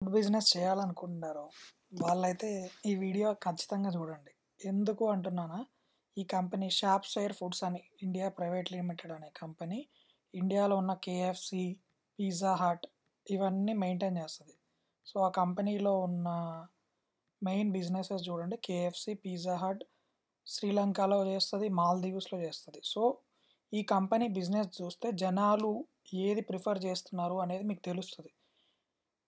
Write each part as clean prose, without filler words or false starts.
Food business చేయాలనుకుంటున్నారో వాళ్ళైతే ఈ వీడియో ఖచ్చితంగా చూడండి. ఎందుకు అంటున్నానా, ఈ కంపెనీ షాప్‌స్టైర్ ఫుడ్స్ అని ఇండియా ప్రైవేట్ లిమిటెడ్ అనే కంపెనీ ఇండియాలో ఉన్న కేఎఫ్‌సి, పిజ్జా హట్ ఇవన్నీ మెయింటైన్ చేస్తది. సో, ఆ కంపెనీలో ఉన్న మెయిన్ బిజినెసెస్ చూడండి. కేఎఫ్‌సి, పిజ్జా హట్ శ్రీలంకలో చేస్తది, మాల్దీవ్స్‌లో చేస్తది. సో, ఈ కంపెనీ బిజినెస్ చూస్తే జనాలు ఏది ప్రిఫర్ చేస్తున్నారు అనేది మీకు తెలుస్తది.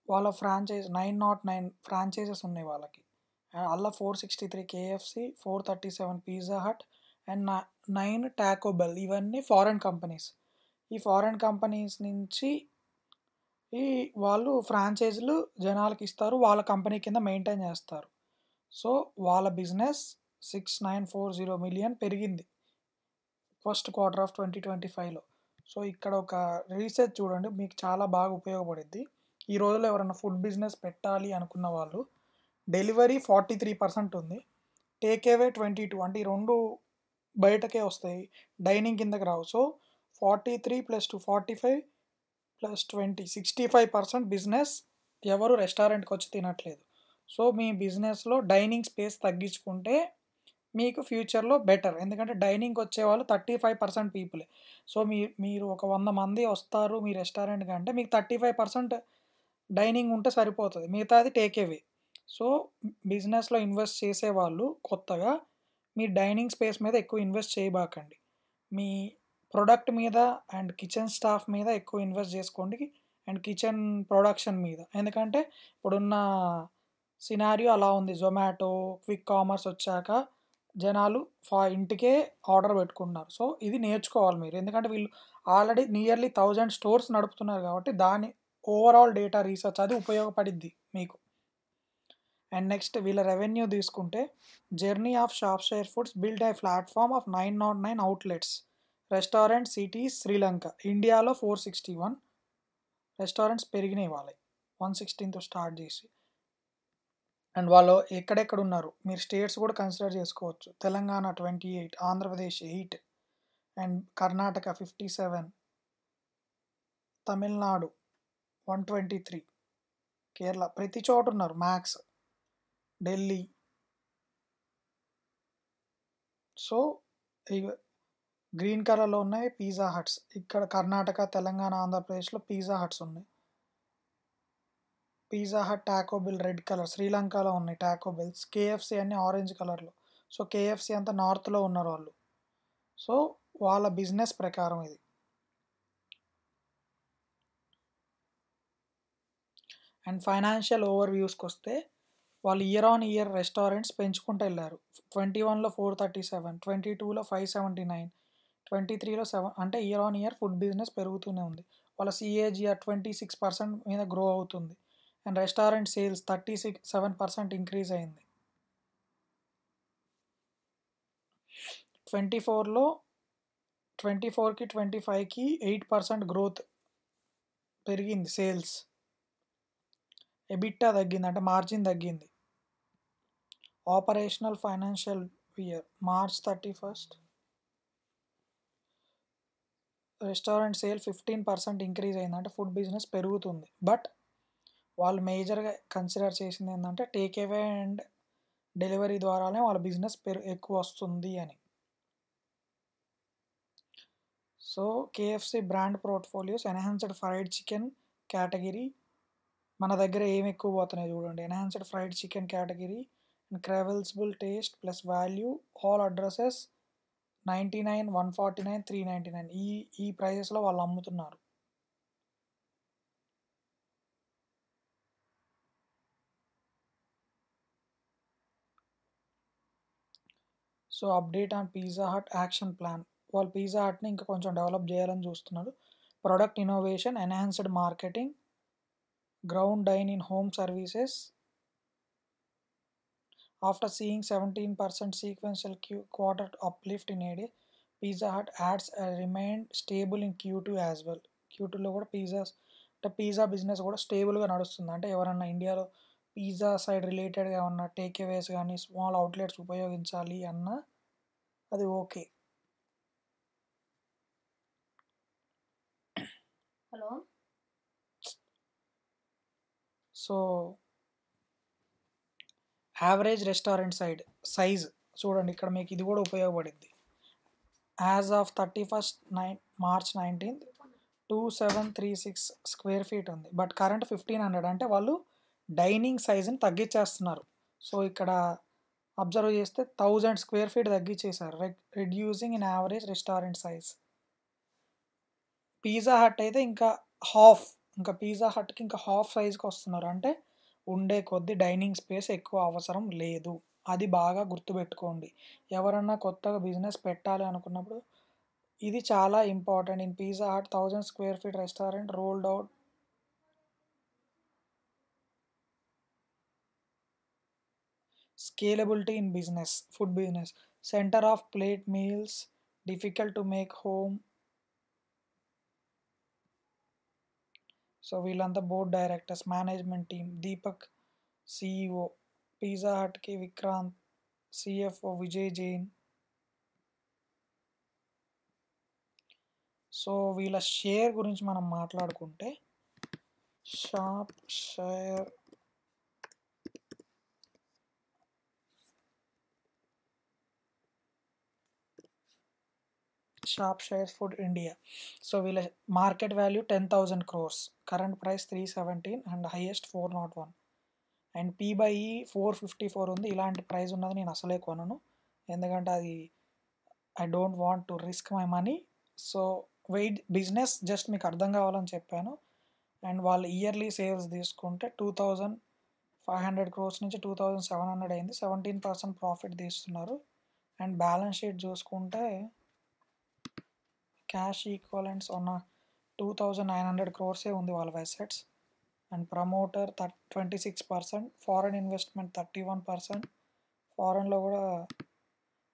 వాళ్ళ ఫ్రాంచైజ్ 909 ఫ్రాంచైజెస్ ఉన్నాయి వాళ్ళకి. అల్లా 463 KFC, 437 Pizza Hut and 9 Taco Bell ఇవన్నీ ఫారెన్ కంపెనీస్. ఈ ఫారెన్ కంపెనీస్ నుంచి ఈ వాళ్ళు ఫ్రాంచైజీలు జనాలకి ఇస్తారు. వాళ్ళ కంపెనీ కింద మెయింటైన్ చేస్తారు. సో, వాళ్ళ బిజినెస్ 6940 మిలియన్ పెరిగింది ఫస్ట్ క్వార్టర్ ఆఫ్ 2025లో. సో, ఇక్కడ ఒక రీసెర్చ్ చూడండి, మీకు చాలా బాగా ఉపయోగపడిద్ది. ఈ రోజుల్లో ఎవరైనా ఫుడ్ బిజినెస్ పెట్టాలి అనుకున్న వాళ్ళు డెలివరీ 43% ఉంది. టేక్ అవే 22, అంటే ఈ 2 బయటకే వస్తాయి. డైనింగ్ కిందకి రావు. సో, 43 + 2 45 + 20 65% బిజినెస్ ఎవరు రెస్టారెంట్‌కొచ్చి తినట్లేదు. సో, మీ బిజినెస్‌లో డైనింగ్ స్పేస్ తగ్గించుకుంటే మీకు ఫ్యూచర్‌లో బెటర్. ఎందుకంటే డైనింగ్‌కొచ్చేవాళ్ళు 35% పీపులే. సో, మీరు ఒక 100 మంది వస్తారు మీ రెస్టారెంట్‌కి అంటే మీకు 35% డైనింగ్ ఉంటే సరిపోతది. మిగతాది టేక్ అవే. సో, బిజినెస్‌లో ఇన్వెస్ట్ చేసేవాళ్ళు కొత్తగా మీ డైనింగ్ స్పేస్ మీద ఎక్కువ ఇన్వెస్ట్ చేయబాకండి. మీ ప్రొడక్ట్ మీద అండ్ కిచెన్ స్టాఫ్ మీద ఎక్కువ ఇన్వెస్ట్ చేసుకోండి. అండ్ కిచెన్ ప్రొడక్షన్ మీద. ఎందుకంటే ఇప్పుడున్న సినారియో అలా ఉంది. జొమాటో, క్విక్ కామర్స్ వచ్చాక జనాలు ఇంటికే ఆర్డర్ పెట్టుకుంటున్నారు. సో, ఇది నేర్చుకోవాలి మీరు. ఎందుకంటే వీళ్ళు ఆల్రెడీ నియర్లీ 1000 స్టోర్స్ నడుపుతున్నారు కాబట్టి దాని ఓవరాల్ డేటా రీసెర్చ్ అది ఉపయోగపడిద్ది మీకు. అండ్ నెక్స్ట్ వీళ్ళ రెవెన్యూ తీసుకుంటే జర్నీ ఆఫ్ షాప్‌స్టైర్ foods build a platform of 909 outlets. Restaurant cities Sri Lanka. ఇండియాలో 461 రెస్టారెంట్స్ పెరిగినాయి వాళ్ళయి. 116తో స్టార్ట్ చేసి. అండ్ వాళ్ళు ఎక్కడెక్కడ ఉన్నారు మీరు స్టేట్స్ కూడా కన్సిడర్ చేసుకోవచ్చు. తెలంగాణ 28, ఆంధ్రప్రదేశ్ 8 అండ్ కర్ణాటక 57, తమిళనాడు 123, కేరళ ప్రతి చోట ఉన్నారు మ్యాక్స్, ఢిల్లీ. సో, ఇగ గ్రీన్ కలర్‌లో ఉన్నాయి పిజ్జా హట్స్. ఇక్కడ కర్ణాటక, తెలంగాణ, ఆంధ్రప్రదేశ్‌లో పిజ్జా హట్స్ ఉన్నాయి. Pizza Hut, Taco Bell red colour. శ్రీలంకలో ఉన్నాయి టాకో బెల్స్. కేఎఫ్‌సి అన్నీ ఆరెంజ్ కలర్‌లో. సో, కేఎఫ్‌సి అంతా నార్త్‌లో ఉన్నారు వాళ్ళు. సో, వాళ్ళ బిజినెస్ ప్రకారం ఇది. అండ్ ఫైనాన్షియల్ ఓవర్‌వ్యూస్‌కొస్తే వాళ్ళు ఇయర్ ఆన్ ఇయర్ రెస్టారెంట్స్ పెంచుకుంటూ ఎళ్లారు. 21లో 437, 22లో 579, 23లో 7, అంటే year on year food business పెరుగుతూనే ఉంది. వాళ్ళ సీఏజీఆర్ 26% మీద గ్రో అవుతుంది. అండ్ రెస్టారెంట్ సేల్స్ 7% ఇంక్రీజ్ అయింది. 24లో 24కి 25కి 8% గ్రోత్ పెరిగింది సేల్స్. ఎబిట్టా తగ్గింది, అంటే మార్జిన్ తగ్గింది. Operational financial year March 31 restaurant sale 15% increase అయింది. అంటే ఫుడ్ బిజినెస్ పెరుగుతుంది. బట్ వాళ్ళు మేజర్‌గా కన్సిడర్ చేసింది ఏందంటే టేక్ అవే అండ్ డెలివరీ ద్వారానే వాళ్ళ బిజినెస్ ఎక్కువ వస్తుంది అని. So, KFC brand portfolios enhanced fried chicken category. మన దగ్గర ఏమి ఎక్కువ పోతున్నాయి చూడండి. Enhanced fried chicken category and cravable taste plus value all addresses 99, 149, 399 ఈ ప్రైజెస్‌లో వాళ్ళు అమ్ముతున్నారు. So, update on pizza hut action plan. వాళ్ళు పిజ్జా హట్‌ని ఇంకా కొంచెం డెవలప్ చేయాలని చూస్తున్నారు. Product innovation, enhanced marketing, ground dine in home services. After seeing 17% sequential quarter uplift in a day, Pizza Hut ads remained stable in Q2 as well. Q2లో కూడా pizza business కూడా స్టేబుల్గా నడుస్తుంది. అంటే ఎవరన్నా ఇండియాలో పిజ్జా సైడ్ రిలేటెడ్గా ఉన్న టేక్ అవేస్ కానీ స్మాల్ అవుట్లెట్స్ ఉపయోగించాలి అన్నా అది okay. Hello. So average restaurant size చూడండి, ఇక్కడ మీకు ఇది కూడా ఉపయోగపడింది. As of 31st March 19th 2736 square feet ఉంది. బట్ కరెంట్ 1500, అంటే వాళ్ళు డైనింగ్ సైజుని తగ్గించేస్తున్నారు. సో ఇక్కడ అబ్జర్వ్ చేస్తే 1000 స్క్వేర్ ఫీట్ తగ్గించేశారు, reducing in average restaurant size. Pizza hut అయితే ఇంకా పిజ్జా హట్కి ఇంకా హాఫ్ సైజ్కి వస్తున్నారు, అంటే ఉండే కొద్ది డైనింగ్ స్పేస్ ఎక్కువ అవసరం లేదు. అది బాగా గుర్తుపెట్టుకోండి. ఎవరన్నా కొత్తగా బిజినెస్ పెట్టాలి అనుకున్నప్పుడు ఇది చాలా important. In Pizza Hut 1000 square feet restaurant rolled out scalability in food business, center of plate meals, difficult to make home. సో వీళ్ళంతా board directors, management team, Deepak CEO, pizza హట్కి విక్రాంత్, CFO విజయ్ జైన్. సో వీళ్ళ షేర్ గురించి మనం మాట్లాడుకుంటే, shop share food India. So వీళ్ళ market value 10,000 crores, current price 317 and highest 401, and P/E 454 ఉంది. ఇలాంటి ప్రైస్ ఉన్నది నేను అసలే కొనను, ఎందుకంటే అది I don't want to risk my money. So business just మీకు అర్థం కావాలని చెప్పాను. అండ్ వాళ్ళు ఇయర్లీ సేల్స్ తీసుకుంటే 2,500 crores నుంచి 2,700 అయింది, 17% ప్రాఫిట్ తీస్తున్నారు. అండ్ బ్యాలెన్స్ షీట్ చూసుకుంటే క్యాష్ ఈక్వలెంట్స్ ఉన్న 2,900 crores ఉంది వాళ్ళ assets. And promoter 26%, foreign investment 31%, ఫారెన్లో కూడా,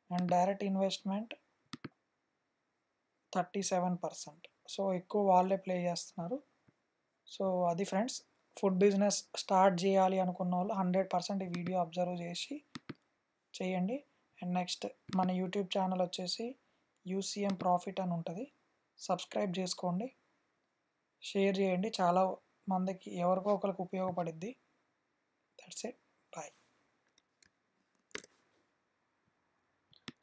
అండ్ డైరెక్ట్ ఇన్వెస్ట్మెంట్ 37%. సో ఎక్కువ వాళ్ళే ప్లే చేస్తున్నారు. సో అది ఫ్రెండ్స్, ఫుడ్ బిజినెస్ స్టార్ట్ చేయాలి అనుకున్న వాళ్ళు 100% ఈ వీడియో అబ్జర్వ్ చేసి చేయండి. అండ్ నెక్స్ట్ మన యూట్యూబ్ ఛానల్ వచ్చేసి UCM ప్రాఫిట్ అని ఉంటుంది, సబ్స్క్రైబ్ చేసుకోండి, షేర్ చేయండి, చాలా మందికి ఎవరికో ఒకరికి ఉపయోగపడుద్ది. That's it, bye.